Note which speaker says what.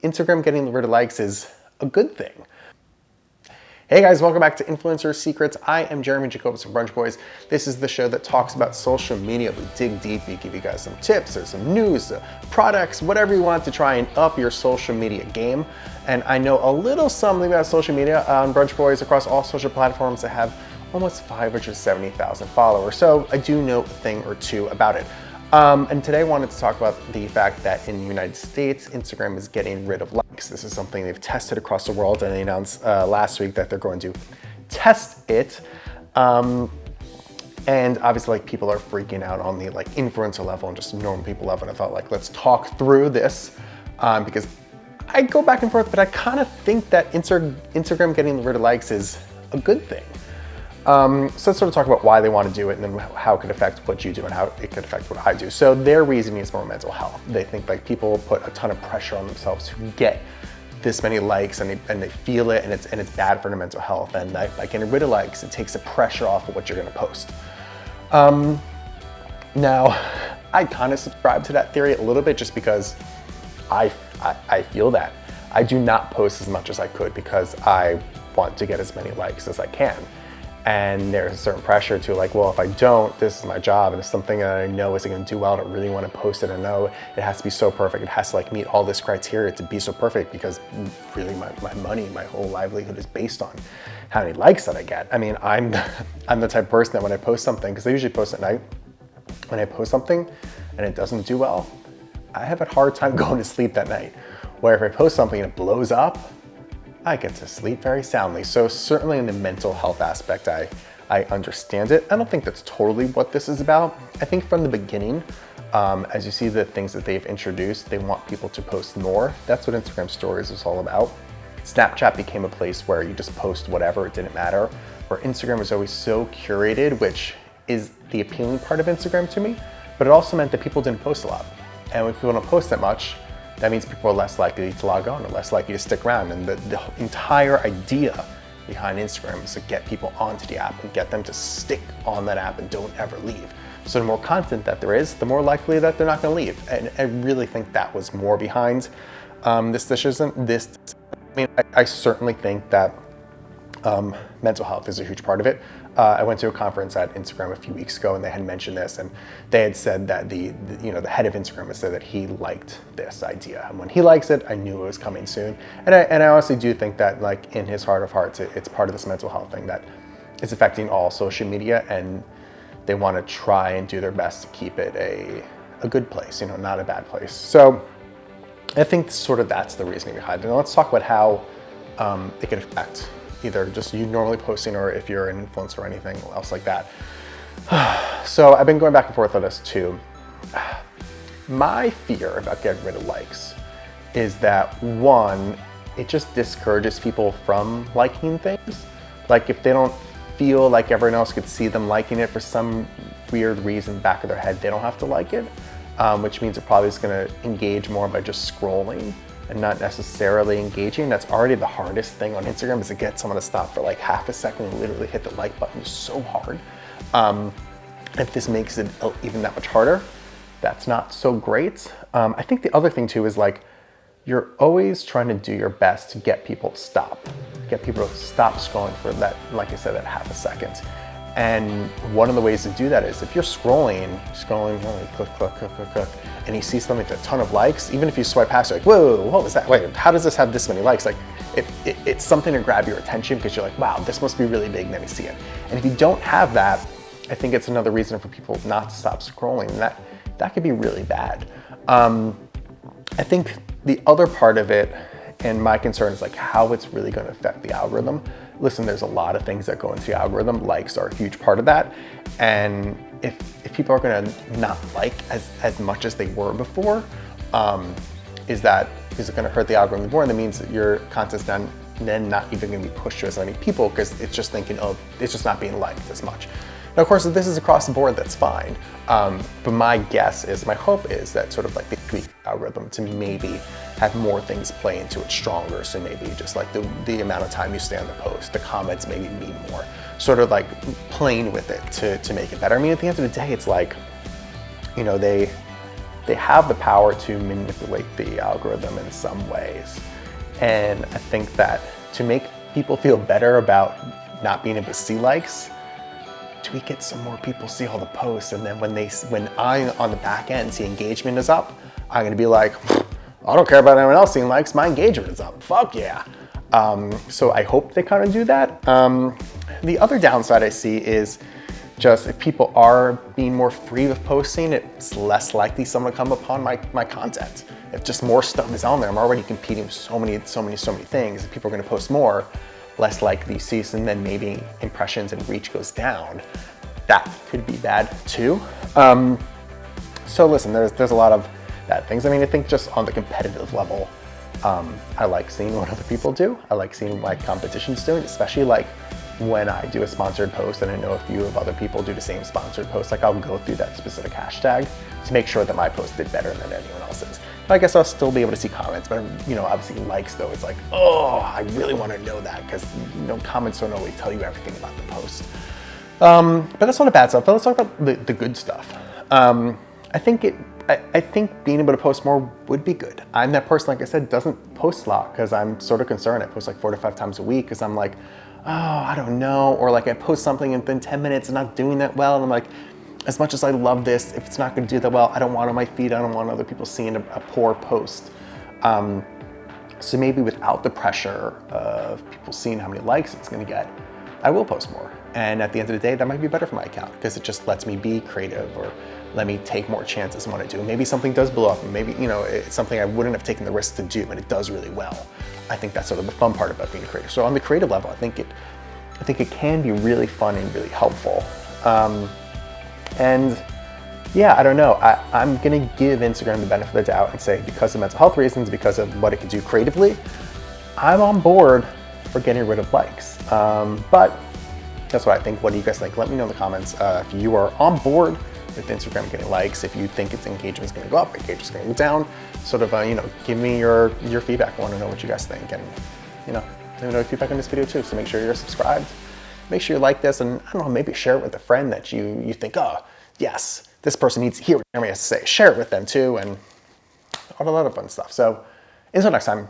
Speaker 1: Instagram getting rid of likes is a good thing. Hey guys, welcome back to Influencer Secrets. I am Jeremy Jacobowitz from Brunch Boys. This is the show that talks about social media. We dig deep, we give you guys some tips, there's some news, products, whatever you want to try and up your social media game. And I know a little something about social media on Brunch Boys across all social platforms that have almost 570,000 followers. So I do know a thing or two about it. And today I wanted to talk about the fact that in the United States, Instagram is getting rid of likes. This is something they've tested across the world, and they announced last week that they're going to test it. And obviously, like, people are freaking out on the influencer level and just normal people level. And I thought, let's talk through this because I go back and forth, but I kind of think that Instagram getting rid of likes is a good thing. So let's sort of talk about why they want to do it and then how it could affect what you do and how it could affect what I do. So their reasoning is more mental health. They think people put a ton of pressure on themselves to get this many likes and they feel it and it's bad for their mental health. And by getting rid of likes, it takes the pressure off of what you're going to post. Now, I kind of subscribe to that theory a little bit just because I feel that. I do not post as much as I could because I want to get as many likes as I can. And there's a certain pressure to well, if I don't, this is my job and it's something that I know isn't going to do well. I don't really want to post it. I know it has to be so perfect. It has to meet all this criteria to be so perfect because really my money, my whole livelihood is based on how many likes that I get. I mean, I'm the type of person that when I post something, because I usually post at night, when I post something and it doesn't do well, I have a hard time going to sleep that night. Where if I post something and it blows up, I get to sleep very soundly. So certainly in the mental health aspect, I understand it. I don't think that's totally what this is about. I think from the beginning, as you see the things that they've introduced, they want people to post more. That's what Instagram Stories is all about. Snapchat became a place where you just post whatever, it didn't matter. Where Instagram was always so curated, which is the appealing part of Instagram to me, but it also meant that people didn't post a lot. And when people don't post that much, that means people are less likely to log on or less likely to stick around. And the entire idea behind Instagram is to get people onto the app and get them to stick on that app and don't ever leave. So the more content that there is, the more likely that they're not going to leave. And I really think that was more behind this decision. I certainly think that mental health is a huge part of it. I went to a conference at Instagram a few weeks ago and they had mentioned this and they had said that the head of Instagram had said that he liked this idea. And when he likes it, I knew it was coming soon. And I honestly do think that in his heart of hearts, it's part of this mental health thing that is affecting all social media and they want to try and do their best to keep it a good place, not a bad place. So I think that's the reasoning behind it. Now let's talk about how it could affect either just you normally posting or if you're an influencer or anything else like that. So I've been going back and forth on this too. My fear about getting rid of likes is that one, it just discourages people from liking things. If they don't feel like everyone else could see them liking it for some weird reason back of their head, they don't have to like it, which means they're probably just gonna engage more by just scrolling and not necessarily engaging. That's already the hardest thing on Instagram is to get someone to stop for half a second and literally hit the like button. It's so hard. If this makes it even that much harder, that's not so great. I think the other thing too is you're always trying to do your best to get people to stop. Get people to stop scrolling for that, like I said, that half a second. And one of the ways to do that is if you're scrolling, click, and you see something with a ton of likes, even if you swipe past, you're whoa, what was that? Wait, how does this have this many likes? It's something to grab your attention because you're wow, this must be really big, and then you see it. And if you don't have that, I think it's another reason for people not to stop scrolling, and that could be really bad. I think the other part of it, and my concern is how it's really going to affect the algorithm. Listen, there's a lot of things that go into the algorithm. Likes are a huge part of that. And if people are going to not like as much as they were before, is it going to hurt the algorithm more? And that means that your content's then not even going to be pushed to as many people because it's just thinking, oh, it's just not being liked as much. Now, of course, if this is across the board, that's fine. But my hope is that they tweak the algorithm to maybe have more things play into it stronger. So maybe just the amount of time you stay on the post, the comments maybe mean more. Playing with it to make it better. I mean, at the end of the day, it's they they have the power to manipulate the algorithm in some ways. And I think that to make people feel better about not being able to see likes, tweak it so more people see all the posts, and then when I on the back end see engagement is up, I'm gonna be like, I don't care about anyone else seeing likes, my engagement is up, fuck yeah. So I hope they kind of do that. The other downside I see is just if people are being more free with posting, it's less likely someone to come upon my content. If just more stuff is on there, I'm already competing with so many things. If people are gonna post more, less likely you see, and then maybe impressions and reach goes down. That could be bad too. So listen, there's a lot of bad things. I mean, I think just on the competitive level, I like seeing what other people do. I like seeing what competition's doing, especially like when I do a sponsored post and I know a few of other people do the same sponsored post, like I'll go through that specific hashtag to make sure that my post did better than anyone else's. But I guess I'll still be able to see comments, but obviously likes though, it's like, oh, I really want to know that because comments don't always tell you everything about the post. But that's all the bad stuff. But let's talk about the good stuff. I think being able to post more would be good. I'm that person, like I said, doesn't post a lot because I'm sort of concerned. I post like 4 to 5 times a week because I'm like, oh, I don't know. Or like I post something and within 10 minutes and not doing that well. And I'm like, as much as I love this, if it's not going to do that well, I don't want it on my feed. I don't want other people seeing a poor post. So maybe without the pressure of people seeing how many likes it's going to get, I will post more. And at the end of the day, that might be better for my account because it just lets me be creative or let me take more chances when I do. Maybe something does blow up and maybe, it's something I wouldn't have taken the risk to do and it does really well. I think that's sort of the fun part about being creative. So on the creative level, I think it can be really fun and really helpful. And yeah, I don't know. I'm gonna give Instagram the benefit of the doubt and say because of mental health reasons, because of what it can do creatively, I'm on board for getting rid of likes. But that's what I think. What do you guys think? Let me know in the comments if you are on board with Instagram getting likes, if you think its engagement is going to go up, engagement's going to go down. Sort of, give me your feedback. I want to know what you guys think, and let me know your feedback on this video too. So make sure you're subscribed. Make sure you like this, and I don't know, maybe share it with a friend that you think, oh yes, this person needs to hear what Jeremy has to say. Share it with them too, and all a lot of fun stuff. So until next time.